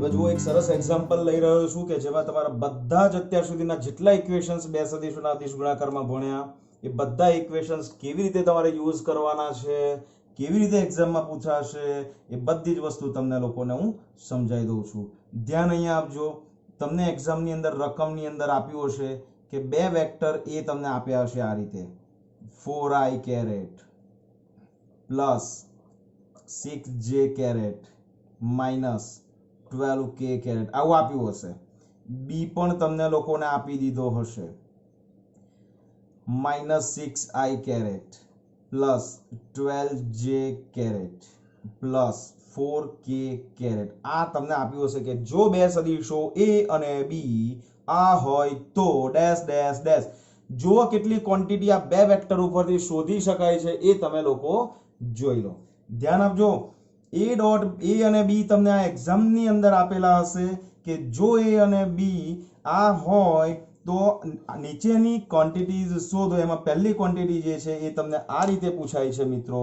હવે જુઓ એક સરસ એક્ઝામ્પલ લઈ રહ્યો છું કે જેમાં તમારા બધા જ અત્યાર સુધીના જેટલા ઇક્વેશન્સ બે સદિશોના અદિશ ગુણાકારમાં ભણ્યા એ બધા ઇક્વેશન્સ કેવી રીતે તમારે યુઝ કરવાના છે, કેવી રીતે એક્ઝામમાં પૂછાશે, એ બધી જ વસ્તુ તમને લોકોને હું સમજાવી દઉં છું. ધ્યાન અહીંયા આપજો. તમને એક્ઝામની અંદર રકમની અંદર આપ્યું હશે કે બે વેક્ટર એ તમને આપ્યા હશે આ રીતે 4i caret plus 6j caret minus 12k caret આવું આપ્યું હશે. બી પણ તમને લોકોને આપી દીધો હશે -6i caret plus 12j caret plus 4k caret. આ તમને આપ્યું હશે કે જો બે સદિશો a અને b આ હોય તો ડેશ ડેશ ડેશ. જો કેટલી ક્વોન્ટિટી આ બે વેક્ટર ઉપરથી શોધી શકાય છે એ તમે લોકો જોઈ લો. ધ્યાન આપજો. a અને b તમને આ એક્ઝામની અંદર આપેલા હશે કે જો a અને b આ હોય તો નીચેની ક્વોન્ટિટીઝ શોધો. એમાં પહેલી ક્વોન્ટિટી જે છે એ તમને આ રીતે પૂછાય છે મિત્રો.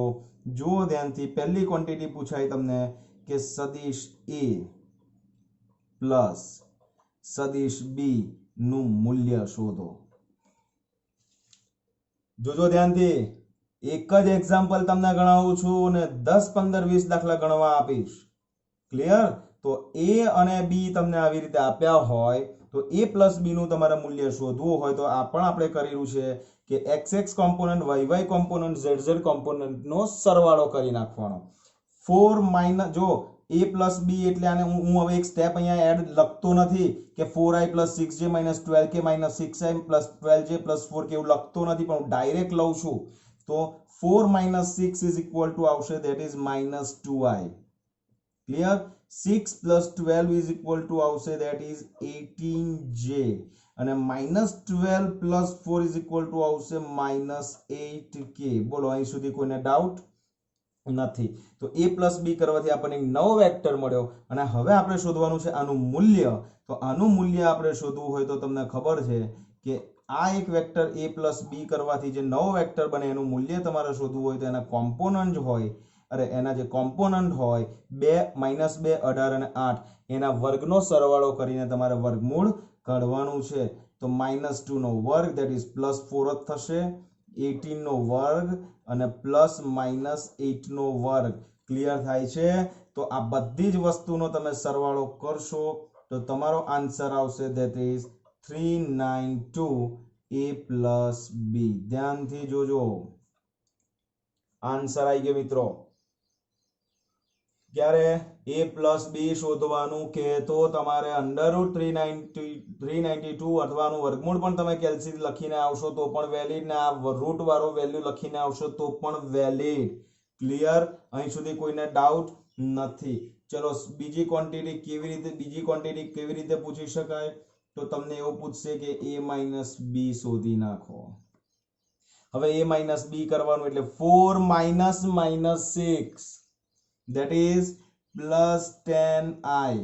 જુઓ ધ્યાનથી. પહેલી ક્વોન્ટિટી પૂછાય તમને કે સદિશ a પ્લસ સદિશ b નું મૂલ્ય શોધો. જોજો ધ્યાનથી. એક જ એક્ઝામ્પલ તમને ગણાવું છું અને 10 15 20 દાખલા ગણવા આપીશ. ક્લિયર? તો a અને b તમને આવી રીતે આપ્યા હોય તો a પ્લસ b નું તમારે મૂલ્ય શોધવું હોય તો આ પણ આપણે કરેલું છે કે xx component yy component zz component નો સરવાળો કરી નાખવાનો. 4 માઇનસ જો a પ્લસ b એટલે આને હું હવે એક સ્ટેપ અહીંયા એડ લખતો નથી કે 4i plus 6j minus 12k minus 6i plus 12j plus 4k એવું લખતો નથી, પણ હું ડાયરેક્ટ લઉં છું. તો 4 minus 6 is equal to આવશે that is minus 2i. Clear? 6 plus 12 is equal to આવશે that is 18j અને minus 12 plus 4 is equal to આવશે minus 8k. બોલો અહીં સુધી કોઈને ડાઉટ નથી? તો a plus b કરવાથી આપણને નવો વેક્ટર મળ્યો અને હવે આપણે શોધવાનું છે આનું મૂલ્ય. તો આનું મૂલ્ય આપણે શોધવું હોય તો તમને ખબર છે કે આ એક વેક્ટર a પ્લસ b કરવાથી જે નવો વેક્ટર બને એનું મૂલ્ય તમારે શોધવું હોય તો એના કોમ્પોનન્ટ હોય એના જે કોમ્પોનન્ટ હોય 2 -2 18 અને 8 એના વર્ગનો સરવાળો કરીને તમારે વર્ગમૂળ કાઢવાનું છે. તો -2 નો વર્ગ that is +4 જ થશે, 18 નો વર્ગ અને પ્લસ -8 નો વર્ગ. ક્લિયર થાય છે? તો આ બધી જ વસ્તુનો તમે સરવાળો કરશો તો તમારો આન્સર આવશે that is 392 a plus b. ધ્યાનથી જોજો. આન્સર આવી ગયો મિત્રો. ક્યારે a plus b શોધવાનું કે તો તમારે √392 અથવા નું વર્ગમૂળ પણ તમે કેલ્સી લખીને આવશો તો પણ વેલિડ ને આ રૂટ વાળો વેલ્યુ લખીને આવશો તો પણ વેલિડ. ક્લિયર? અહીં સુધી કોઈને ડાઉટ નથી? ચલો બીજી ક્વોન્ટિટી કેવી રીતે પૂછી શકાય? તો તમને એવું પૂછશે કે a minus b શોધી નાખો. હવે a minus b કરવાનું એટલે 4 minus -6 that is plus 10i,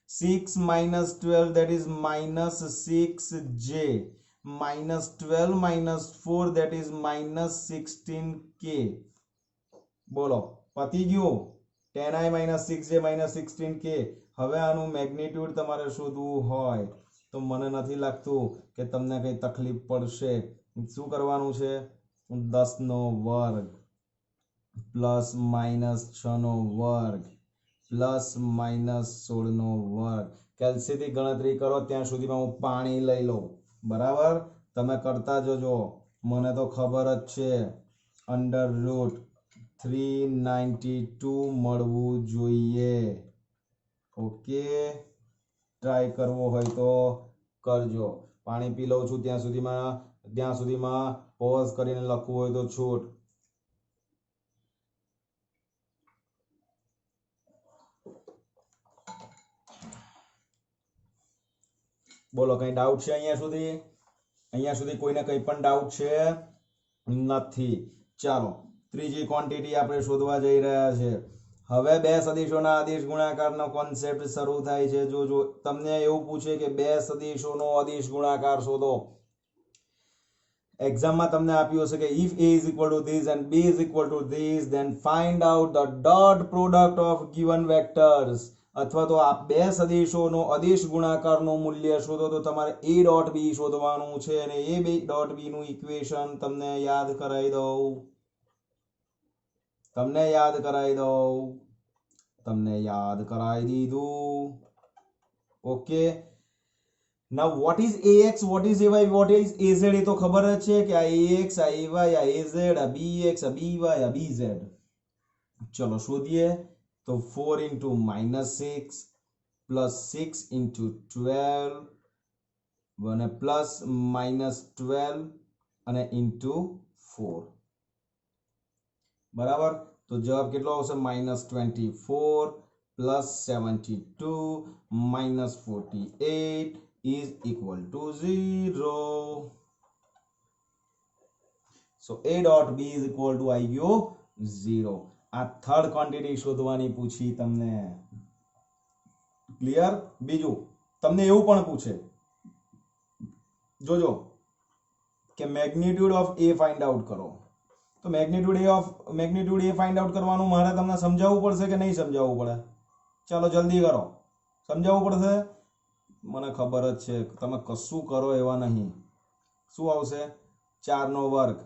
6 minus 12 that is minus 6j, minus 12 minus 4 that is minus 16k. બોલો પતી ગયું? 10i minus 6j minus 16k. હવે આનું મેગ્નીટ્યુડ તમારે શોધવું હોય તો મને નથી લાગતું કે તમને કઈ તકલીફ પડશે. શું કરવાનું છે? 10 નો વર્ગ પ્લસ માઇનસ 6 નો વર્ગ પ્લસ માઇનસ 16 નો વર્ગ. કેલ્સીથી ગણતરી કરો ત્યાં સુધીમાં હું પાણી લઈ લઉં. બરાબર? તમે કરતા જજો. મને તો ખબર જ છે √392 મળવું જોઈએ. ઓકે, ટ્રાય કરવો હોય તો કરજો. પાણી પી લઉં છું ત્યાં સુધીમાં પોઝ કરીને લખવું હોય તો છૂટ. બોલો કઈ ડાઉટ છે અહીંયા સુધી કોઈને કઈ પણ ડાઉટ છે નથી? ચાલો ત્રીજી ક્વોન્ટિટી આપણે શોધવા જઈ રહ્યા છે. હવે બે સદિશોના અદિશ ગુણાકારનો કોન્સેપ્ટ શરૂ થાય છે. જો તમને એવું પૂછે કે બે સદિશોનો અદિશ ગુણાકાર શોધો. એક્ઝામમાં તમને આપ્યું હશે કે if a is equal to this and b is equal to this then find out the dot product of given vectors. અથવા તો આ બે સદિશોનો અદિશ ગુણાકારનું મૂલ્ય શોધો તો તમારે a ડોટ b શોધવાનું છે અને a ડોટ b નું ઇક્વેશન તમને યાદ કરાવી દઉં તમને યાદ કરાવી દીધું okay now what is ax what is ay what is az એ તો ખબર જ છે કે આ ax આ ay આ az આ bx આ by આ bz ચલો શોધીએ તો 4 into -6 plus 6 into 12 અને plus -12 અને into 4 બરાબર તો જવાબ કેટલો આવશે -24 plus 72 minus 48 is equal to 0. So a dot b is equal to आई गयो 0. આ થર્ડ ક્વોન્ટિટી શોધવાની પૂછી તમને ક્લિયર બીજું તમને એવું પણ પૂછે જોજો કે magnitude of a find out કરો તો મેગ્નીટ્યુડ a ફાઇન્ડ આઉટ કરવાનું મારે તમને સમજાવવું પડશે કે નહીં સમજાવવું પડે ચાલો જલ્દી કરો સમજાવવું પડશે મને ખબર જ છે તમે કશું કરો એવા નહીં શું આવશે 4 નો વર્ગ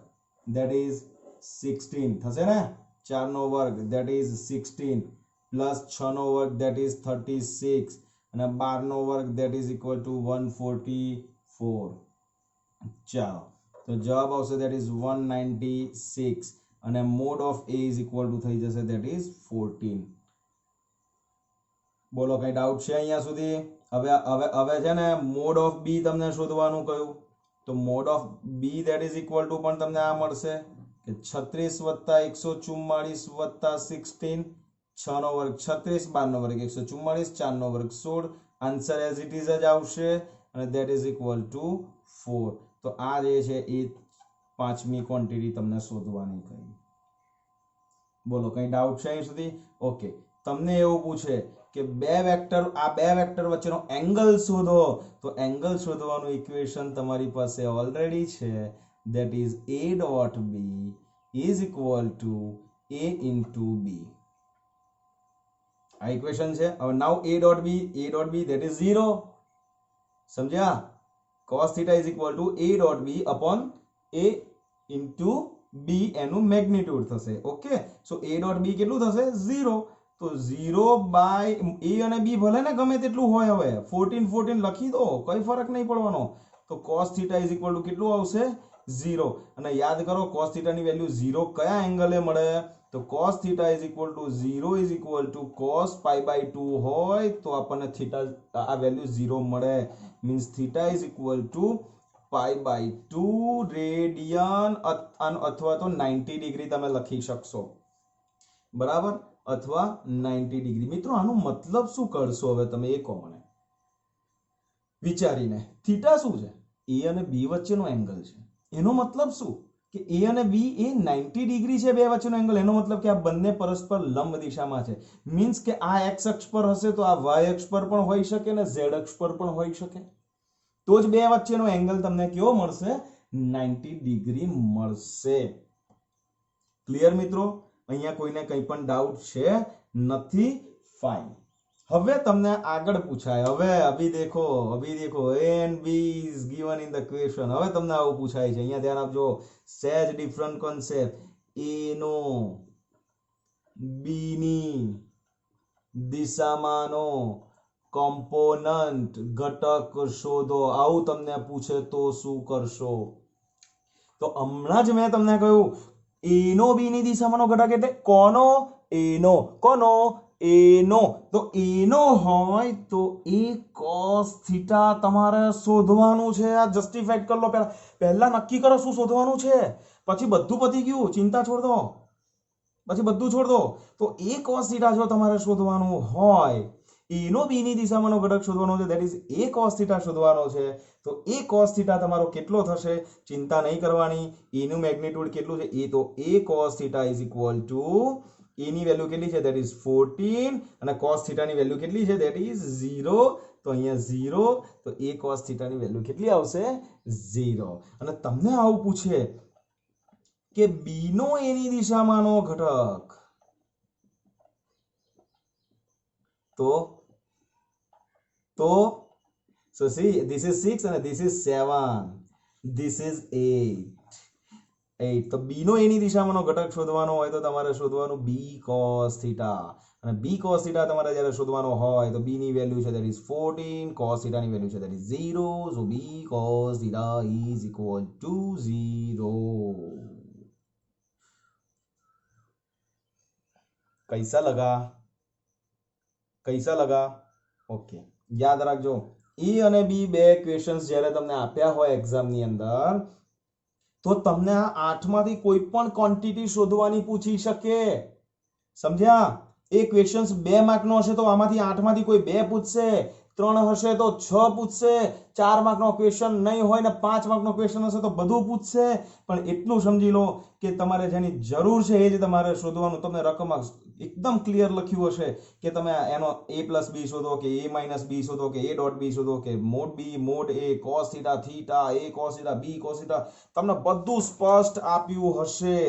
that is 16 થશે ને 4 નો વર્ગ that is 16 plus 6 નો વર્ગ that is 36 અને 12 નો વર્ગ that is equal to 144 ચાલો તો જવાબ આવશે that is 196 અને mod of a is equal to થઈ જશે that is 14 બોલો કઈ ડાઉટ છે અહીંયા સુધી હવે છે ને મોડ ઓફ બી તમને શોધવાનું કહ્યું તો mod of b that is equal to પણ તમને આ મળશે કે 36 + 144 + 16 6 નો વર્ગ 36 12 નો વર્ગ 144 4 નો વર્ગ 16 આન્સર એઝ ઇટ ઇઝ જ આવશે અને that is equal to 4 તો આ જે છે એ પાંચમી ક્વોન્ટિટી તમને શોધવાની કહી બોલો કઈ ડાઉટ છે અહીં સુધી ઓકે તમને એવું પૂછે કે બે વેક્ટર વચ્ચેનો એંગલ શોધો તો એંગલ શોધવાનું ઇક્વેશન તમારી પાસે ઓલરેડી છે that is a dot b is equal to a into b આ ઇક્વેશન છે હવે now a dot b that is 0 સમજ્યા cos theta is equal to a dot b upon a into b એનું magnitude થશે okay so a dot b કેટલું થશે 0 તો 0 by a અને b ભલે ને ગમે તેટલું હોય હવે 14 લખી દો કઈ ફરક નહીં પડવાનો તો cos theta is equal to કેટલું આવશે 0 અને યાદ કરો cos theta ની વેલ્યુ 0 કયા એંગલે મળે તો cos theta is equal to 0 is equal to cos pi/2 હોય તો આપણને theta આ વેલ્યુ 0 મળે means theta is equal to pi/2 radian અથવા તો 90 ડિગ્રી તમે લખી શકશો બરાબર અથવા 90 ડિગ્રી મિત્રો આનો મતલબ શું કરશો હવે તમે એ કહો મને વિચારીને થીટા શું છે a અને b વચ્ચેનો એંગલ છે એનો મતલબ શું કે a અને b એ 90 ડિગ્રી છે બે વચ્ચેનો એંગલ એનો મતલબ કે આ બંને પરસ્પર લંબ દિશામાં છે મીન્સ કે આ x અક્ષ પર હશે તો આ y અક્ષ પર પણ હોઈ શકે ને z અક્ષ પર પણ હોઈ શકે તો જ બે વચ્ચેનો એંગલ તમને કેવો મળશે 90 ડિગ્રી મળશે ક્લિયર મિત્રો અહીંયા કોઈને કંઈ પણ ડાઉટ છે નથી ફાઇન હવે તમને આગળ પૂછાય હવે અભી દેખો a and b is given in the question હવે તમને આવું પૂછાય છે અહીંયા ધ્યાન આપજો સહેજ ડિફરન્ટ કોન્સેપ્ટ a નો b ની દિશામાંનો કોમ્પોનન્ટ ઘટક શોધો આવું તમને પૂછે તો શું કરશો તો હમણાં જ મેં તમને કહ્યું a નો b ની દિશામાંનો ઘટક એટલે કોનો a નો તો a નો હોય તો a cos થીટા તમારે શોધવાનું છે આ જસ્ટિફાઈડ કરી લો પહેલા નક્કી કરો શું શોધવાનું છે પછી બધું પતી ગયું ચિંતા છોડ દો પછી બધું છોડ દો તો a cos થીટા જો તમારે શોધવાનું હોય a નો b ની દિશામાંનો ઘટક શોધવાનો છે that is a cos theta શોધવાનો છે તો a cos થીટા તમારો કેટલો થશે ચિંતા નહીં કરવાની a નું મેગ્નીટ્યુડ કેટલું છે એ તો a cos theta is equal to a ની વેલ્યુ કેટલી છે that is 14 અને cos થીટા ની વેલ્યુ કેટલી છે that is 0 તો અહીંયા 0 તો a cos થીટા ની વેલ્યુ કેટલી આવશે 0 અને તમને આવું પૂછે કે b નો a ની દિશામાંનો ઘટક તો તો so see this is 6 and this is 7, this is 8 તો b નો a ની દિશામાંનો ઘટક શોધવાનો હોય તો તમારે શોધવાનું b cos θ અને b cos θ તમારે જ્યારે શોધવાનો હોય તો b ની વેલ્યુ છે that is 14, cos θ ની વેલ્યુ છે that is 0, so b cos θ is equal to 0. कैसा लगा ओके याद રાખજો e અને b બે ક્વેશ્ચન્સ જ્યારે તમને આપ્યા હોય એક્ઝામ ની અંદર તો તમને આ 8 માંથી કોઈ પણ ક્વોન્ટિટી શોધવાની પૂછી શકે સમજ્યા એ ક્વેશ્ચન્સ 2 માર્ક નો હશે તો આમાંથી 8 માંથી કોઈ 2 પૂછશે 3 હશે તો 6 પૂછશે 4 માર્ક નો ક્વેશ્ચન નહીં હોય ને 5 માર્ક નો ક્વેશ્ચન હશે તો બધું પૂછશે પણ એટલું સમજી લો કે તમારે જેની જરૂર છે એ જ તમારે શોધવાનું તમને રકમ એકદમ ક્લિયર લખ્યું હશે કે તમે એનો a + b શોધો કે a - b શોધો કે a ડોટ b શોધો કે mode b mode a cos θ θ a cos θ b cos θ તમને બધું સ્પષ્ટ આપ્યું હશે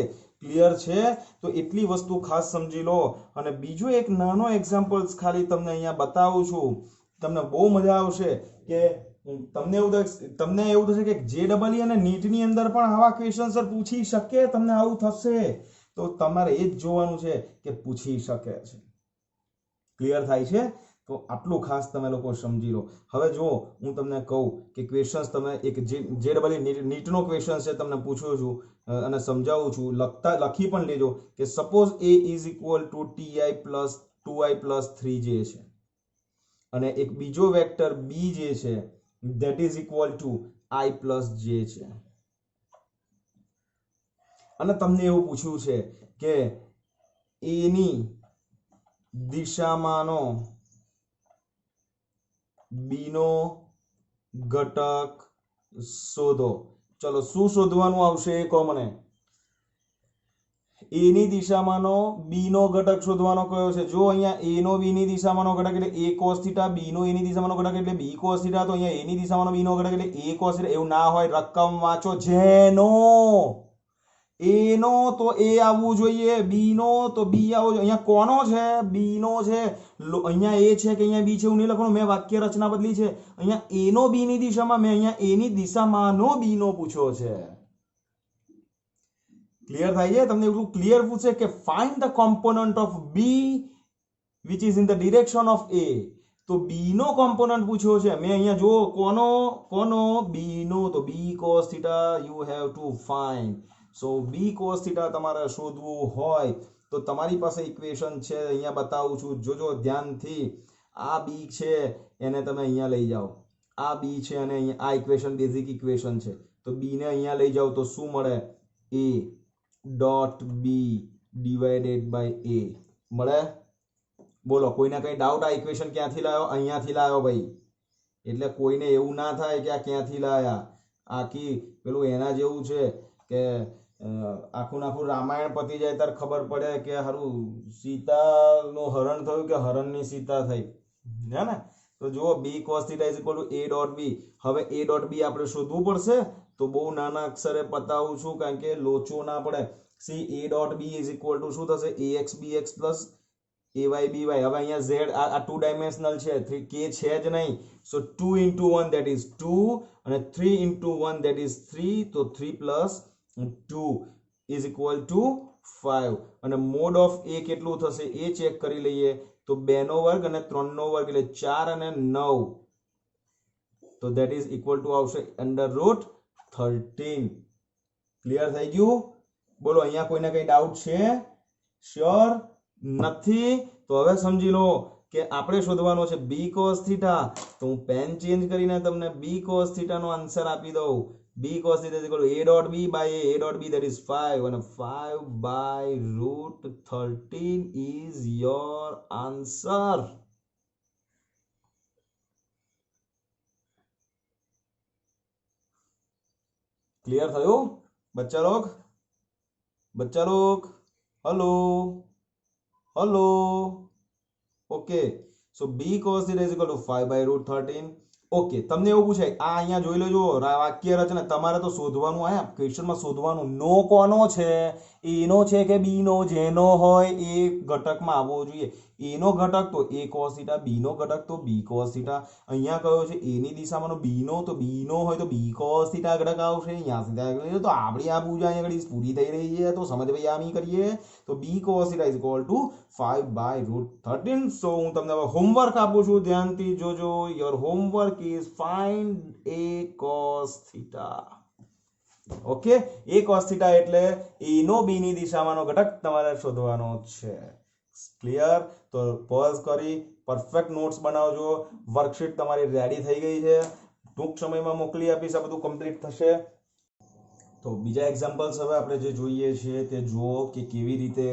ક્લિયર છે તો એટલી વસ્તુ ખાસ સમજી લો અને બીજો એક નાનો એક્ઝામ્પલ્સ ખાલી તમને અહીંયા બતાવું છું તમને બહુ મજા આવશે કે તમને એવું થશે કે JEE અને નીટ ની અંદર પણ આવા ક્વેશ્ચન્સ પૂછી શકે તમને આવું થશે તો તમારે એ જ જોવાનું છે કે પૂછી શકે છે ક્લિયર થાય છે તો આટલું ખાસ તમે લોકો સમજી લો હવે જો હું તમને કહું કે ક્વેશ્ચન્સ તમે એક JEE નીટ નો ક્વેશ્ચન છે તમને પૂછું છું અને સમજાવું છું લખી પણ લેજો કે suppose a = ti + 2i + 3j છે અને એક બીજો વેક્ટર b જે છે that is equal to i + j છે અને તમને એવું પૂછ્યું છે કે a ની દિશામાંનો b નો ઘટક શોધો ચલો શું શોધવાનું આવશે એ કહો મને a ની દિશામાંનો b નો ઘટક શોધવાનો કયો છે જો અહીંયા a નો b ની દિશામાંનો ઘટક એટલે a cos θ b no a ની દિશામાંનો ઘટક એટલે b cos θ તો અહીંયા a ની દિશામાંનો b નો ઘટક એટલે a cos θ એવું ના હોય રકમ વાંચો જેનો a નો તો a આવવું જોઈએ b નો તો b આવવું જોઈએ અહીંયા કોનો છે b નો છે અહીંયા a છે કે અહીંયા b છે એવું નહીં લખવાનું મેં વાક્ય રચના બદલી છે અહીંયા a નો b ની દિશામાં મેં અહીંયા a ની દિશામાંનો b નો પૂછ્યો છે ક્લિયર થાય છે તમને એવું ક્લિયર પૂછે કે find the component of b which is in the direction of a તો b નો કોમ્પોનન્ટ પૂછ્યો છે મેં અહીંયા જો કોનો b નો તો b cos θ you have to find so b cos θ તમારે શોધવું હોય તો તમારી પાસે ઇક્વેશન છે અહીંયા બતાવું છું જોજો ધ્યાનથી આ b છે એને તમે અહીંયા લઈ જાઓ આ b છે અને અહીંયા આ ઇક્વેશન બેઝિક ઇક્વેશન છે તો b ને અહીંયા લઈ જાઓ તો શું મળે a dot b divided by a મળે બોલો કોઈને કઈ ડાઉટ આ ઇક્વેશન ક્યાંથી લાવ્યો અહીંયાથી લાવ્યો ભાઈ એટલે કોઈને એવું ના થાય કે આ ક્યાંથી લાયા આખી પેલું એના જેવું છે કે આખું રામાયણ પતી જાય ત્યારે ખબર પડે કે હારું સીતાનું હરણ થયું કે હરણની સીતા થઈ હે ને તો જુઓ b cos θ = a dot b હવે a ડોટ b આપણે શોધવું પડશે તો બહુ નાના અક્ષરે બતાવું છું કારણ કે લોચો ના પડે સી a ડોટ b = શું થશે ax bx + ay by હવે અહીંયા z આ 2 ડાયમેન્શનલ છે 3 k છે જ નહીં સો 2 * 1 that is 2 અને 3 * 1 that is 3 તો 3 + 2 = 5 અને મોડ ઓફ a કેટલું થશે એ ચેક કરી લઈએ તો 2 નો વર્ગ અને 3 નો વર્ગ એટલે 4 અને 9 તો that is equal to આવશે √13 ક્લિયર થઈ ગયું બોલો અહીંયા કોઈને કઈ ડાઉટ છે શ્યોર નથી તો હવે સમજી લો કે આપણે શોધવાનો છે b cos θ તો હું પેન ચેન્જ કરીને તમને b cos θ નો આન્સર આપી દઉં b cos θ = a dot b by a dot b that is 5 and 5 by √13 is your answer clear થયું बच्चा लोग hello okay so b cos θ = 5 by √13 okay તમને એવું પૂછાય આ અહીંયા જોઈ લેજો વાક્ય રચના તમારે તો શોધવાનું આયા ક્વેશ્ચનમાં શોધવાનું નો કોનો છે a નો છે કે b નો જેનો હોય એ ઘટકમાં આવવો જોઈએ a નો ઘટક તો a cos θ, b નો ઘટક તો b cos θ. અહીંયા કયો છે a ની દિશામાંનો b નો, તો b નો હોય તો b cos θ ઘટક આવશે. અહીંયા સીધા તો આપણી આ પૂજા અહીંયા આગળ પૂરી થઈ રહી છે. તો સમજ ભાઈ આમ કરીએ તો b cos θ = 5/√13. સો હું તમને હવે હોમવર્ક આપું છું, ધ્યાનથી જોજો. Your homework is find a cos θ. Okay, a cos θ એટલે a નો b ની દિશામાંનો ઘટક તમારે શોધવાનો છે. ક્લિયર? તો પોઝ કરી પરફેક્ટ નોટ્સ બનાવજો. વર્કશીટ તમારી રેડી થઈ ગઈ છે, ટૂંક સમયમાં મોકલી આપીશ. આ બધું કમ્પ્લીટ થશે. તો બીજા એક્ઝામ્પલ્સ હવે આપણે જે જોઈએ છે તે જુઓ કે કેવી રીતે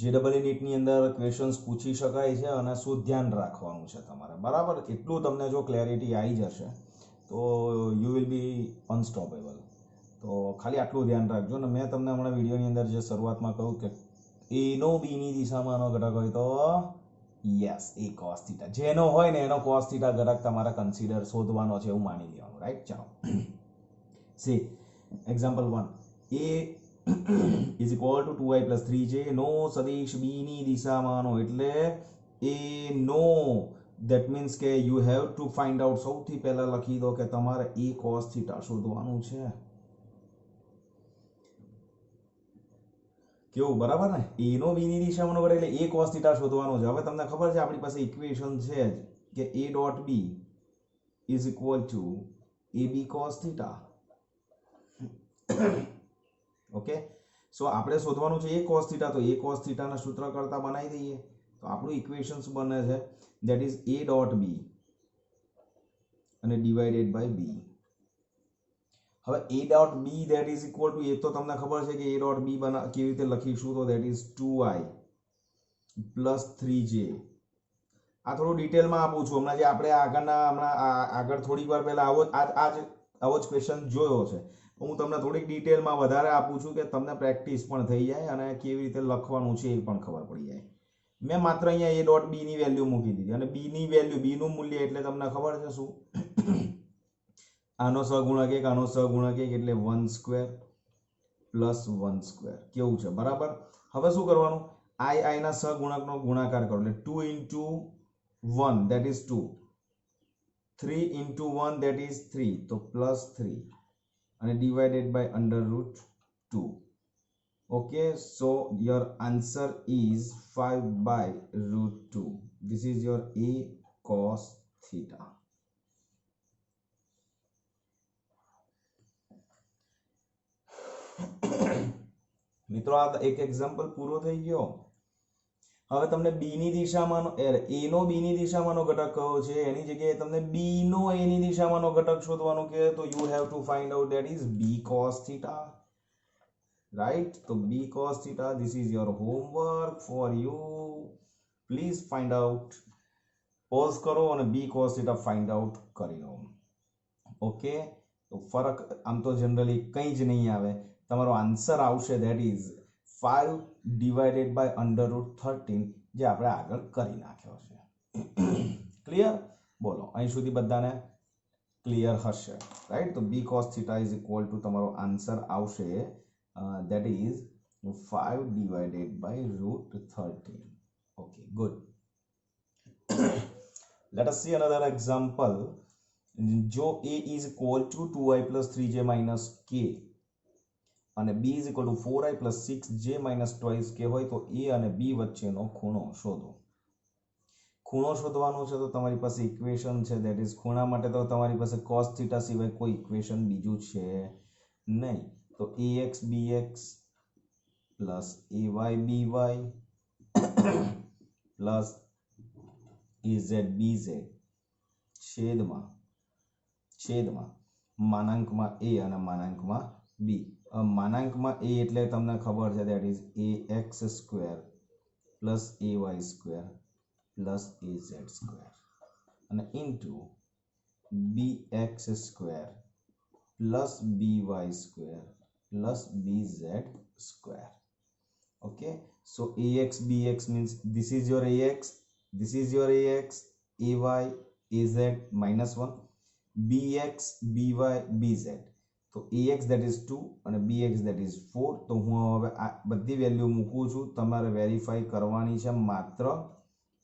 JEE નીટની અંદર ક્વેશ્ચન્સ પૂછી શકાય છે અને શું ધ્યાન રાખવાનું છે તમારે. બરાબર? એટલું તમને જો ક્લેરિટી આવી જશે તો યુ વિલ બી અનસ્ટોપેબલ. તો ખાલી આટલું ધ્યાન રાખજો. અને મેં તમને હમણાં વિડીયોની અંદર જે શરૂઆતમાં કહ્યું કે a નો b ની દિશામાંનો ઘટક હોય તો યસ a cos θ, જેનો હોય ને એનો cos θ ઘટક તમારે કન્સિડર શોધવાનો છે એવું માની લેવાનું. રાઈટ? ચાલો C example 1. a is equal to 2i plus 3j. નો સદિશ b ની દિશામાંનો એટલે a નો, that means કે you have to find out. સૌથી પહેલા લખી દો કે તમારે a cos θ શોધવાનું છે. કેવું? બરાબર ને? a નો b ની દિશામાંનો ઘટક એટલે a cos θ શોધવાનો છે. હવે તમને ખબર છે આપણી પાસે ઇક્વેશન છે જ કે a dot b is equal to ab cos θ. Okay, so આપણે શોધવાનું છે a cos θ. તો a cos θ ના સૂત્ર કરતા બનાવી દઈએ તો આપણું ઇક્વેશન્સ બને છે that is a dot b અને ડિવાઇડેડ બાય b. હવે a dot b that is equal to, એ તો તમને ખબર છે કે a ડોટ b કેવી રીતે લખીશું, તો that is 2i plus 3j. આ થોડું ડિટેલમાં આપું છું. હમણાં જે આપણે આગળ થોડીક વાર પહેલા આવો જ ક્વેશ્ચન જોયો છે. હું તમને થોડીક ડિટેલમાં વધારે આપું છું કે તમને પ્રેક્ટિસ પણ થઈ જાય અને કેવી રીતે લખવાનું છે એ પણ ખબર પડી જાય. મેં માત્ર અહીંયા a ડોટ b ની વેલ્યુ મૂકી દીધી અને b ની વેલ્યુ, b નું મૂલ્ય એટલે તમને ખબર છે શું? આનો સહગુણક 1, આનો સહગુણક 1 એટલે 1² પ્લસ 1². કેવું છે? બરાબર? હવે શું કરવાનું? i ના સહગુણકનો ગુણાકાર કરો એટલે 2 into 1 that is 2, 3 into 1 that is 3, તો પ્લસ 3 અને divided by √2. okay, so your answer is 5/√2. this is your a cos θ. મિત્રો આ એક એક્ઝામ્પલ પૂરો થઈ ગયો. હવે તમને b ની દિશામાંનો a નો b ની દિશામાંનો ઘટક કયો છે એની જગ્યાએ તમને b નો a ની દિશામાંનો ઘટક શોધવાનો કે તો you have to find out that is b cos θ. right? તો b cos θ, this is your homework for you. please find out. pause કરો અને b cos θ find out કરી લો. ઓકે, તો ફરક આમ તો જનરલી કંઈ જ નહીં આવે. તમારો આન્સર આવશે that is 5 divided by √13, જે આપણે આગળ કરી નાખ્યો છે. ક્લિયર? બોલો, અહીં સુધી બધાને ક્લિયર હશે. રાઈટ? તો b cos θ is equal to તમારો આન્સર આવશે that is 5 divided by √13. okay, good. let us see another example. જો a is equal to 2i plus 3j minus k અને b is equal to 4i plus 6j minus twice k હોય તો a અને b વચ્ચેનો ખૂણો શોધો. ખૂણો શોધવાનો છે તો તમારી પાસે ઇક્વેશન છે that is ખૂણા માટે તો તમારી પાસે cos θ સિવાય કોઈ ઇક્વેશન બીજું છે નહીં. તો ax bx plus ay by plus az bz છેદમાં માનાંકમાં a અને માનાંકમાં b. માનાંકમાં a એટલે તમને ખબર છે that is ax² plus ay² plus az² અને into bx² plus by² plus bz². okay, so ax bx means this is your ax, this is your ax, ay az -1, bx by bz. તો ax that is 2 અને bx that is 4 તો હું હવે આ બધી value મૂકું છું તમારે વેરીફાઈ કરવાની છે માત્ર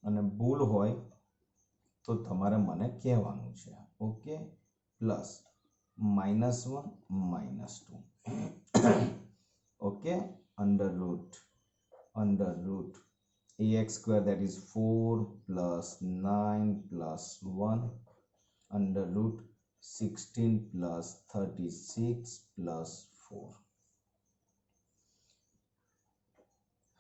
અને ભૂલ હોય તો તમારે મને કહેવાનું છે okay plus -1 -2 okay under route ax square that is 4 plus 9 plus 1 under root 16 plus 36 plus 4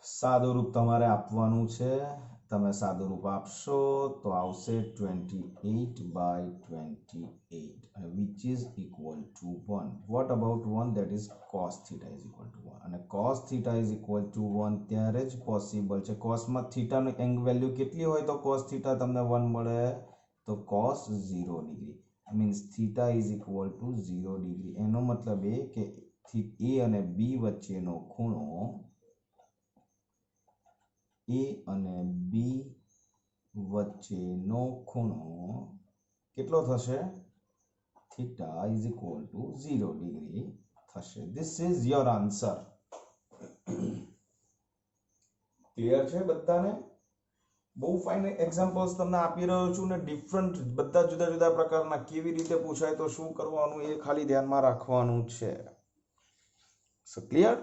સાદુરૂપ તમારે આપવાનું છે તમે સાદુરૂપ આપશો તો આવશે 28/28 and which is equal to 1. What about 1? That is cos theta is equal to 1 અને cos theta is equal to 1 ત્યારે જ પોસિબલ છે cos માં theta નો એંગલ વેલ્યુ કેટલી હોય તો cos theta તમને 1 મળે તો cos 0 degree means theta is equal to 0 degree એનો મતલબ એ કે a અને b વચ્ચેનો ખૂણો a અને b વચ્ચેનો ખૂણો કેટલો થશે theta is equal to 0 degree થશે this is your answer clear છે બધાને બહુ ફાઇન એક્ઝામ્પલ્સ તમને આપી રહ્યો છું ને ડિફરન્ટ બધા જુદા જુદા પ્રકારના કેવી રીતે પૂછાય તો શું કરવાનું એ ખાલી ધ્યાનમાં રાખવાનું છે સો ક્લિયર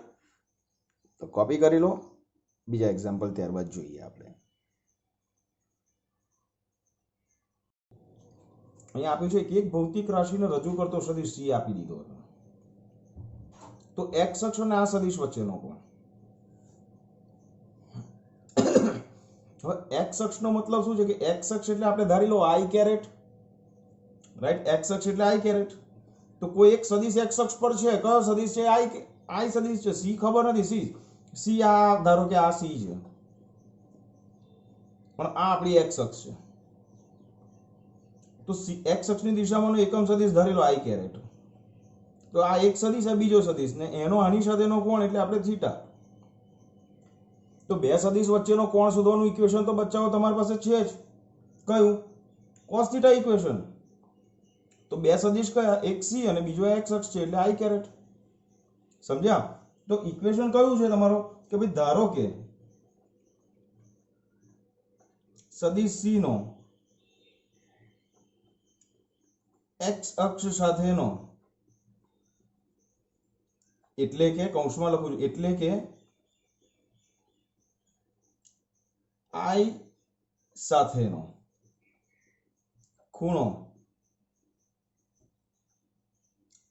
તો કોપી કરી લો બીજા એક્ઝામ્પલ ત્યારબાદ જોઈએ આપણે અહીંયા આપ્યું છે કે એક ભૌતિક રાશિને રજૂ કરતો સદિશ c આપી દીધો તો x અક્ષ અને આ સદિશ વચ્ચેનો કોણ હવે x અક્ષનો મતલબ શું છે કે x અક્ષ એટલે આપણે ધારી લો i કેરેટ રાઈટ x અક્ષ એટલે i કેરેટ તો કોઈ એક સદિશ x અક્ષ પર છે કયો સદિશ છે i સદિશ છે c ખબર નથી c આ ધારો કે આ c છે પણ આ આપણી x અક્ષ છે તો x અક્ષની દિશામાંનો એકમ સદિશ ધારી લો i કેરેટ તો આ એક સદિશ છે બીજો સદિશ ને એનો આની સાથેનો કોણ એટલે આપણે થીટા તો બે સદિશ વચ્ચેનો કોણ શોધવાનું ઇક્વેશન તો બચ્ચાઓ તમારી પાસે છે જ કયું cos θ ઇક્વેશન તો બે સદિશ કયા એક c અને બીજો x અક્ષ છે એટલે i કેરેટ સમજ્યા તો ઇક્વેશન કયું છે તમારો કે ભાઈ ધારો કે સદિશ c નો x અક્ષ સાથેનો એટલે કે કૌંસમાં લખું છું એટલે કે i સાથેનો ખૂણો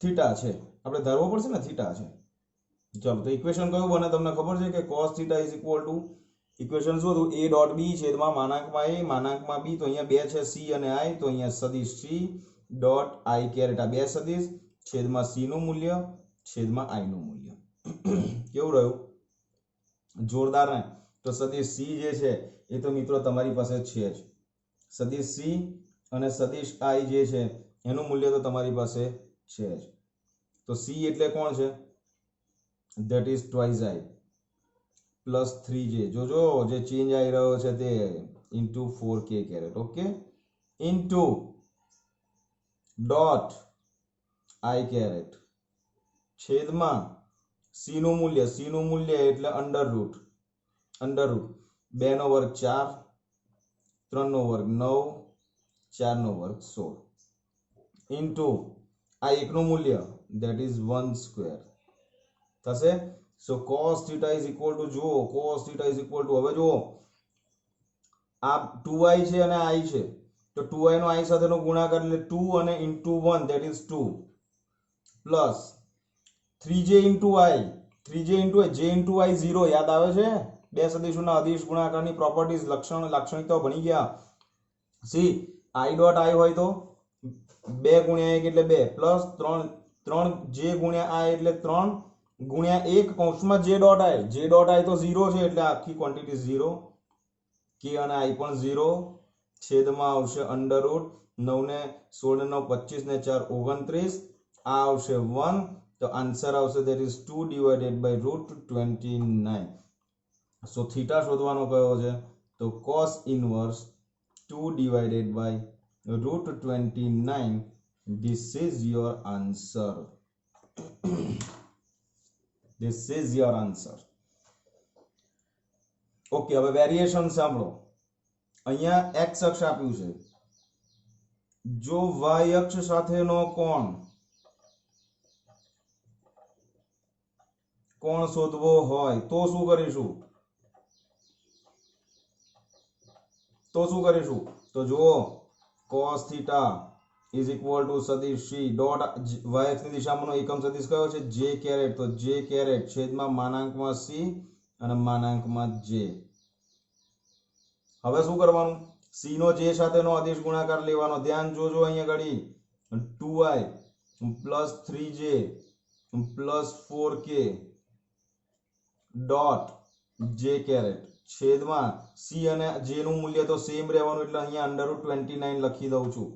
થીટા છે આપણે ધારવો પડશે ને થીટા છે ચાલો તો ઇક્વેશન કયું બને તમને ખબર છે કે cos θ is equal to equation શું હતું a ડોટ b છેદમાં માનાંકમાં a માનાંકમાં b તો અહીંયા બે છે c અને i તો અહીંયા સદિશ c ડોટ i કેરેટ આ બે સદિશ છેદમાં c નું મૂલ્ય છેદમાં i નું મૂલ્ય કેવું રહ્યું જોરદાર ને તો સદિશ c જે છે એ તો મિત્રો તમારી પાસે છે જ સદિશ c અને સદિશ i જે છે એનું મૂલ્ય તો તમારી પાસે છે જ તો c એટલે કોણ છે that is twice i plus 3j જોજો જે ચેન્જ આવી રહ્યો છે તે into 4k caret okay into dot i caret છેદમાં c નું મૂલ્ય એટલે અંડર રૂટ 2 નો વર્ગ 4 3 નો વર્ગ 9 4 નો વર્ગ 16 into આ એકનું મૂલ્ય that is 1 સ્ક્વેર થશે સો cos θ is equal to જો cos θ is equal to હવે જો આ 2i છે અને i છે તો 2i નો i સાથેનો ગુણાકાર એટલે 2 અને into 1 that is 2 plus 3j into i j into i 0 યાદ આવે છે બે સદિશોના અદિશ ગુણાકારની પ્રોપર્ટીઝ લાક્ષણિકતાઓ ભણી ગયા સી i ડોટ i હોય તો 2 ગુણ્યા 1 એટલે 2 પ્લસ 3 j ગુણ્યા i એટલે 3 ગુણ્યા 1 કૌંસમાં j ડોટ i તો 0 છે એટલે આખી ક્વોન્ટિટી 0 k અને i પણ 0 છેદમાં આવશે અંડર રૂટ 9 ને 16 ને 9 25 ને 4 29 આ આવશે 1 તો આન્સર આવશે that is 2 divided by root 29 so theta શોધવાનો કયો છે તો cos inverse 2 divided by root 29 this is your answer This is your answer. Okay, હવે વેરિએશન સાંભળો. અહીંયા x અક્ષ આપ્યું છે. જો y અક્ષ સાથેનો કોણ શોધવો હોય તો શું કરીશું? તો જુઓ cos θ is equal to સદિશ c ડોટ y અક્ષ ની દિશામાંનો એકમ સદિશ કયો છે? j caret. તો j કેરેટ છેદમાં માનાંકમાં c અને માનાંકમાં j. હવે શું કરવાનું? c નો j સાથેનો અદિશ ગુણાકાર લેવાનો. ધ્યાન જોજો અહીંયા ઘડી 2i plus 3j plus 4k dot j caret છેદમાં c અને j નું મૂલ્ય તો સેમ રહેવાનું એટલે અહીંયા √29 લખી દઉં છું.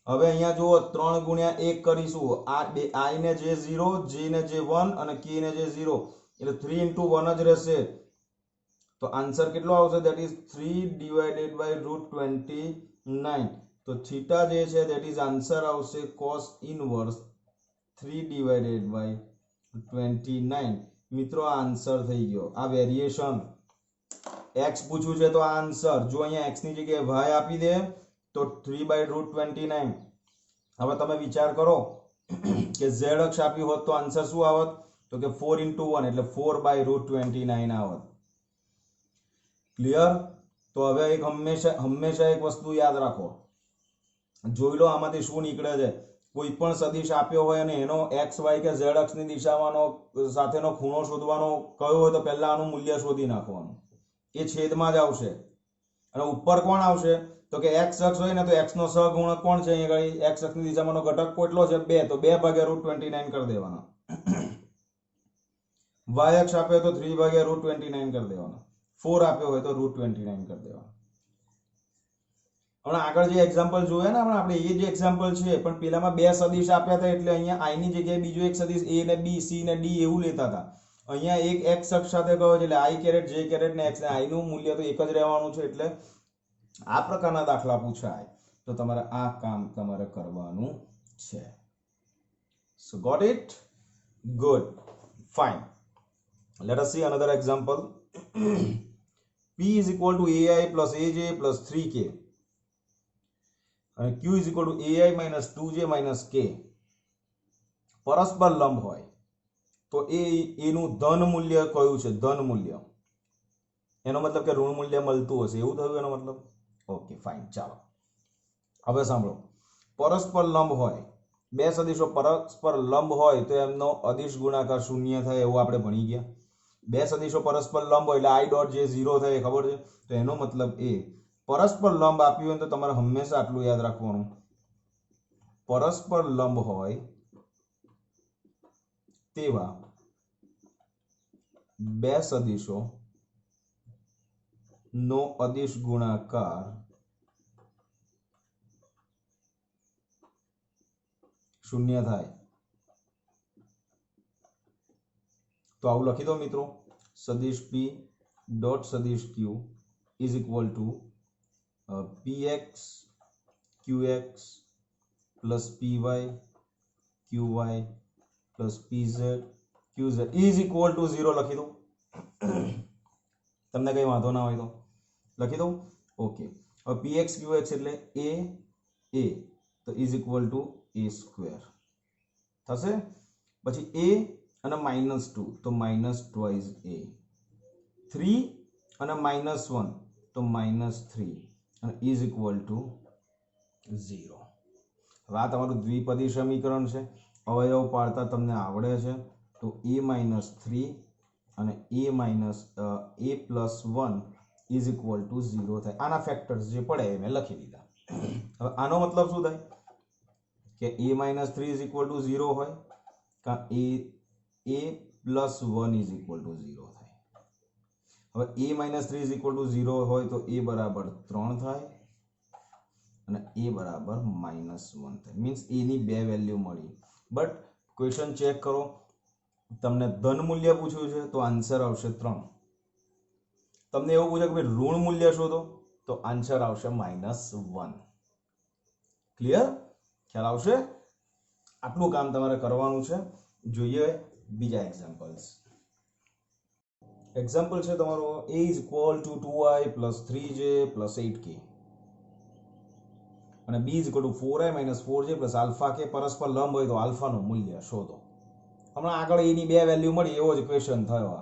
હવે અહીંયા જુઓ 3 ગુણ્યા 1 કરીશું. આ i ને j 0, j ને j 1 અને k ને j 0 એટલે 3 into 1 જ રહેશે. તો આન્સર કેટલો આવશે? That is 3 divided by √29. તો થીટા જે છે ધેટ ઇઝ આન્સર આવશે cos ઇનવર્સ 3 ડિવાઇડેડ બાય 29. મિત્રો આ આન્સર થઈ ગયો. આ વેરિએશન x પૂછ્યું છે તો આ આન્સર. જો અહીંયા x ની જગ્યાએ y આપી દે તો 3/√29. હવે તમે વિચાર કરો કે z અક્ષ આપ્યું હોત તો આન્સર શું આવત? તો કે 4 into 1 એટલે 4/√29 આવત. ક્લિયર? તો હવે એક હંમેશા એક વસ્તુ યાદ રાખો. જોઈ લો આમાંથી શું નીકળે છે. કોઈ પણ સદિશ આપ્યો હોય અને એનો x y કે z અક્ષની દિશામાંનો સાથેનો ખૂણો શોધવાનો કયો હોય તો પહેલા આનું મૂલ્ય શોધી નાખવાનું. એ છેદમાં જ આવશે. અને ઉપર કોણ આવશે? તો કે x અક્ષ હોય ને તો x નો સહગુણક કોણ છે? અહીંયા x અક્ષની દિશામાંનો ઘટક કેટલો છે? 2. તો 2/√29 કરી દેવાના. y અક્ષ આપ્યો તો 3/√29 કરી દેવાના. 4 આપ્યો હોય તો √29 કરી દેવાના. હમણાં આગળ જે એક્ઝામ્પલ જોયા ને આપણે એ જ એક્ઝામ્પલ છે, પણ પેલામાં બે સદિશ આપ્યા હતા એટલે અહીંયા i ની જગ્યાએ બીજો એક સદિશ a ને b, c ને d એવું લેતા હતા. અહીંયા એક x અક્ષ સાથે કયો છે એટલે i કેરેટ, j કેરેટ ને x ને i નું મૂલ્ય તો એક જ રહેવાનું છે. એટલે આ પ્રકારના દાખલા પૂછાય તો તમારે આ કામ તમારે કરવાનું છે. So got it? Good. Fine. Let us see another example. P is equal to ai plus aj plus 3k અને q is equal to ai minus 2j minus k પરસ્પર લંબ હોય તો એનું ધન મૂલ્ય કયું છે? ધન મૂલ્ય. એનો મતલબ કે ઋણ મૂલ્ય મળતું હશે એવું થયું એનો મતલબ. Okay fine. ચાલો હવે સાંભળો. પરસ્પર લંબ હોય, બે સદિશો પરસ્પર લંબ હોય તો એમનો અદિશ ગુણાકાર શૂન્ય થાય એવું આપણે ભણી ગયા. બે સદિશો પરસ્પર લંબ હોય એટલે i ડોટ જે 0 થાય ખબર છે. તો એનો મતલબ એ પરસ્પર લંબ આપ્યું હોય તો તમારે હંમેશા આટલું યાદ રાખવાનું. પરસ્પર લંબ હોય તેવા બે સદિશો નો અદિશ ગુણાકાર શૂન્ય થાય. તો આવું લખી દો મિત્રો. સદિશ p ડોટ સદિશ q is equal to px qx plus py qy plus pz qz is equal to 0 લખી દો. તમને કઈ વાંધો ના હોય તો લખી દો. ઓકે. હવે px qx એટલે a તો is equal to a square થશે. પછી a અને -2 તો -2 a, 3 અને -1 તો -3 અને is equal to 0. હવે આ તમારું દ્વિપદી સમીકરણ છે. અવયવ પાડતા તમને આવડે છે તો a-3 અને a plus 1 is equal to 0 થાય. આના ફેક્ટર્સ જે પડે એ મેં લખી દીધા. હવે આનો મતલબ શું થાય કે a-3 is equal to 0 હોય કા a plus 1 is equal to 0 થાય. હવે a-3 is equal to 0 હોય તો a બરાબર 3 થાય અને a બરાબર -1 થાય. મીન્સ a ની બે વેલ્યુ મળી. બટ ક્વેશ્ચન ચેક કરો. તમને ધન મૂલ્ય પૂછ્યું છે તો આન્સર આવશે 3. તમને એવું પૂછે કે ઋણ મૂલ્ય શોધો તો આન્સર આવશે -1. ક્લિયર? ખ્યાલ આવશે? આટલું કામ તમારે કરવાનું છે. જોઈએ બીજા એક્ઝામ્પલ્સ. એક્ઝામ્પલ છે તમારો a is equal to 2i plus 3j plus 8k અને b is equal to 4i minus 4j plus alpha કે પરસ્પર લંબ હોય તો આલ્ફાનું મૂલ્ય શોધો. હમણાં આગળ એની બે વેલ્યુ મળી એવો જ ક્વેશ્ચન થયો.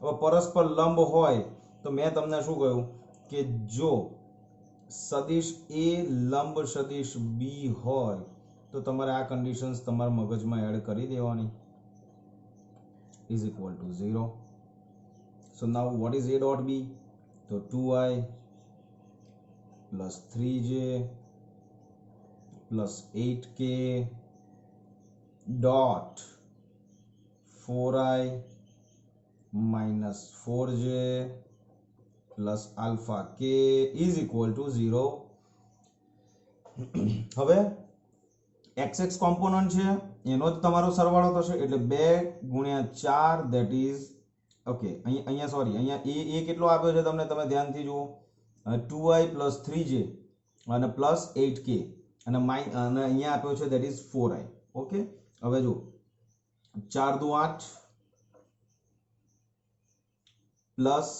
હવે પરસ્પર લંબ હોય તો મેં તમને શું કહ્યું કે જો સદિશ a લંબ સદિશ b હોય તો તમારે આ કન્ડિશન્સ તમારા મગજમાં એડ કરી દેવાની. is equal to 0. So now what is a dot b? So 2i plus 3j plus 8k dot 4i minus 4j plus alpha k is equal to 0. હવે xx કોમ્પોનન્ટ છે એનો જ તમારો સરવાળો થશે એટલે 2 ગુણ્યા 4 that is ઓકે અહીંયા સોરી અહીંયા a કેટલો આપ્યો છે તમને તમે ધ્યાનથી જુઓ 2i plus 3j અને plus 8k અને અહીંયા આપ્યો છે that is 4i. ઓકે હવે જો 4 દુ 8 પ્લસ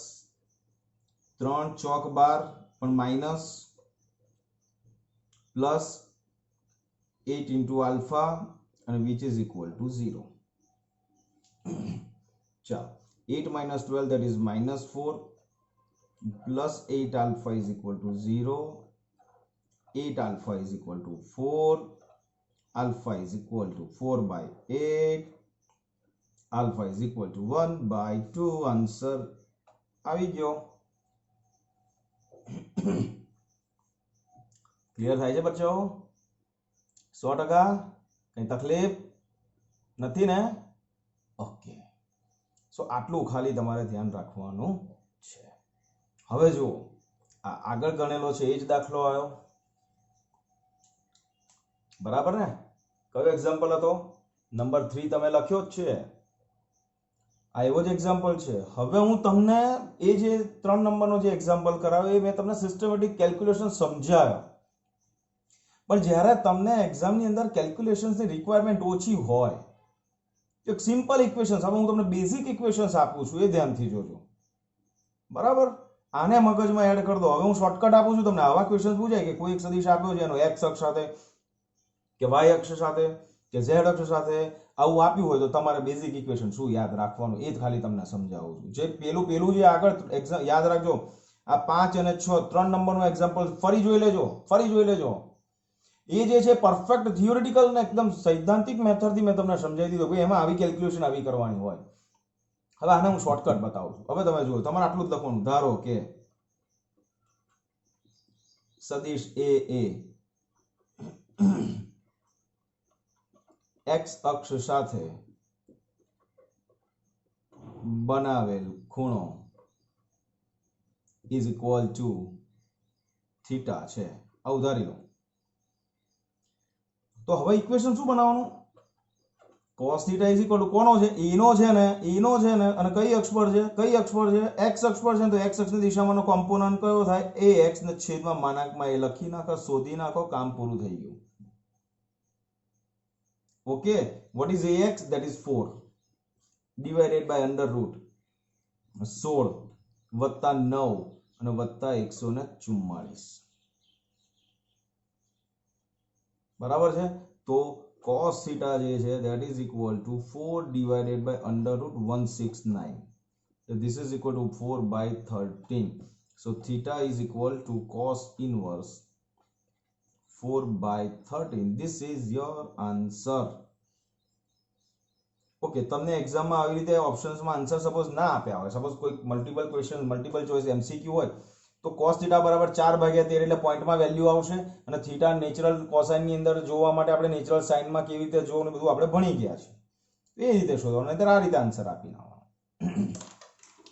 3 ચોક 12 પણ minus plus 8 into alpha and which is equal to 0. ચાલો 8 minus 12 that is minus 4 plus 8 alpha is equal to 0. 8 alpha is equal to 4. Alpha is equal to 4 by 8. Alpha is equal to 1 by 2. Answer આવી ગયો. Clear થાય છે બચ્ચો? 100% કઈ તકલીફ નથી ને? Okay. સો આટલું ખાલી તમારે ધ્યાન રાખવાનું છે. હવે જો આ આગળ ગણેલો છે એ જ દાખલો આવ્યો બરાબર ને? કયો એક્ઝામ્પલ હતો? નંબર 3 તમે લખ્યો જ છે. આ એવો જ એક્ઝામ્પલ છે. હવે હું તમને એ જે 3 નંબરનો જે એક્ઝામ્પલ કરાવ્યો એ મેં તમને સિસ્ટમેટિક કેલ્ક્યુલેશન સમજાવ્યો. પણ જ્યારે તમને એક્ઝામની અંદર કેલ્ક્યુલેશન્સની રિક્વાયરમેન્ટ ઓછી હોય એક સિમ્પલ ઇક્વેશન્સ, હવે હું તમને બેઝિક ઇક્વેશન્સ આપું છું એ ધ્યાનથી જોજો બરાબર. આને મગજમાં એડ કરી દો. હવે હું શોર્ટકટ આપું છું તમને. આવા ક્વેશ્ચન પૂછાય કે કોઈ એક સદિશ આપ્યો છે એનો x અક્ષ સાથે કે y અક્ષ સાથે કે z અક્ષ સાથે આવું આપ્યું હોય તો તમારે બેઝિક ઇક્વેશન શું યાદ રાખવાનું એ જ ખાલી તમને સમજાવું છું. જે પેલું જે આગળ એક્ઝામ યાદ રાખજો. આ 5 અને 6 3 નંબરનો એક્ઝામ્પલ ફરી જોઈ લેજો. એ જે છે પરફેક્ટ થિયોરિટિકલ ને એકદમ સૈદ્ધાંતિક મેથડથી મેં તમને સમજાવી દીધું કે એમાં આવી કેલ્ક્યુલેશન આવી કરવાની હોય. હવે આને હું શોર્ટકટ બતાવું છું. હવે તમે જુઓ, તમારે આટલું જ લખવાનું. ધારો કે સદિશ a x અક્ષ સાથે બનાવેલ ખૂણો is equal to થીટા છે આવું ધારી લો. તો હવે ઇક્વેશન શું બનાવવાનું? cos θ is equal to કોનો છે? એનો છે ને અને કઈ અક્ષ પર છે? x અક્ષ પર છે. તો x અક્ષની દિશામાંનો કોમ્પોનન્ટ કયો થાય? ax ને છેદમાં માનાંકમાં એ લખી નાખો, શોધી નાખો, કામ પૂરું થઈ ગયું. Okay, what is ax? that is 4 divided by under root 16 વત્તા 9 અને વત્તા 144 બરાબર છે. તો cos θ જે છે that is equal to 4 divided by under root 169. So this is equal to 4 by 13. So theta is equal to cos inverse 4 by 13. This is your answer. Okay, તમને એક્ઝામમાં આવી રીતે ઓપ્શન્સમાં આન્સર સપોઝ ના આપ્યા હોય, સપોઝ કોઈ multiple question multiple choice MCQ હોય તો cos θ બરાબર 4/13 એટલે પોઈન્ટમાં વેલ્યુ આવશે અને થીટા નેચરલ કોસાઇનની અંદર જોવા માટે આપણે નેચરલ સાઇનમાં કેવી રીતે જોવું ને બધું આપણે ભણી ગયા છે. એ રીતે શોધવાનું, નહીતર આ રીતે આન્સર આપી નાખવાનો.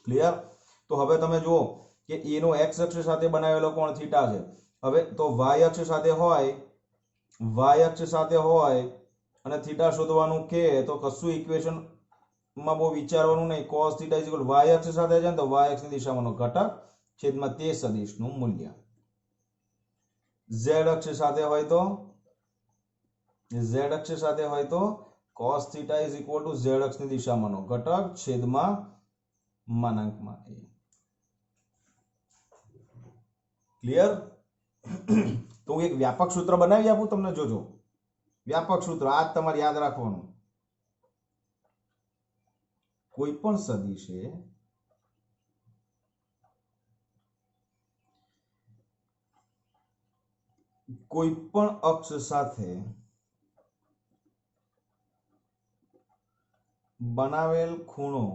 ક્લિયર? તો હવે તમે જુઓ કે a નો x અક્ષ સાથે બનાવેલો કોણ થીટા છે. હવે તો y અક્ષ સાથે હોય અને થીટા શોધવાનું કે તો કશું ઇક્વેશન માં બહુ વિચારવાનું નહીં. cos θ y અક્ષ સાથે છે તો y અક્ષની દિશામાંનો ઘટક છેદમાં તે સદિશનું મૂલ્ય. z અક્ષ સાથે હોય તો cos theta is equal to z અક્ષની દિશામાંનો ઘટક છેદમાં માનાંકમાં a. ક્લિયર? તો હું એક વ્યાપક સૂત્ર બનાવી આપું તમને, જોજો. વ્યાપક સૂત્ર આજ તમારે યાદ રાખવાનું. કોઈ પણ સદિશે કોઈ પણ અક્ષ સાથે બનાવેલ ખૂણો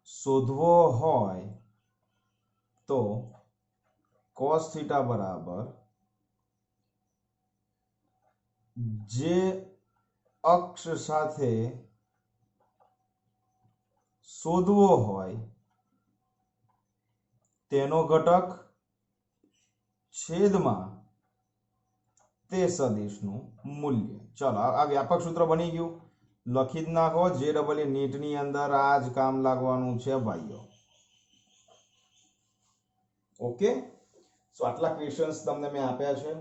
શોધવો હોય તો cos થીટા બરાબર જે અક્ષ સાથે શોધવો હોય તેનો ઘટક છેદમાં તે સદિશનું મૂલ્ય. ચલો આ વ્યાપક સૂત્ર બની ગયું, લખી જ નાખો. JEE નીટની અંદર આ જ કામ લાગવાનું છે ભાઈઓ. ઓકે, સો આટલા ક્વેશ્ચન્સ તમને મેં આપ્યા છે,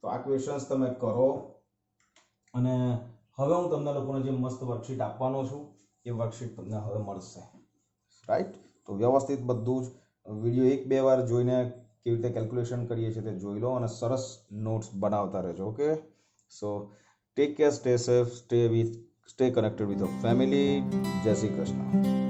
તો આ ક્વેશ્ચન્સ તમે કરો. અને હવે હું તમને લોકોને જે મસ્ત વર્કશીટ આપવાનો છું એ વર્કશીટ તમને હવે મળશે, રાઈટ? તો વ્યવસ્થિત બધું જ વિડીયો 1-2 વાર જોઈને કેવી રીતે કેલ્ક્યુલેશન કરીએ છીએ તે જોઈ લો અને સરસ નોટ્સ બનાવતા રહેજો. Okay, so take care, stay safe, stay connected with your family. જય શ્રી કૃષ્ણ.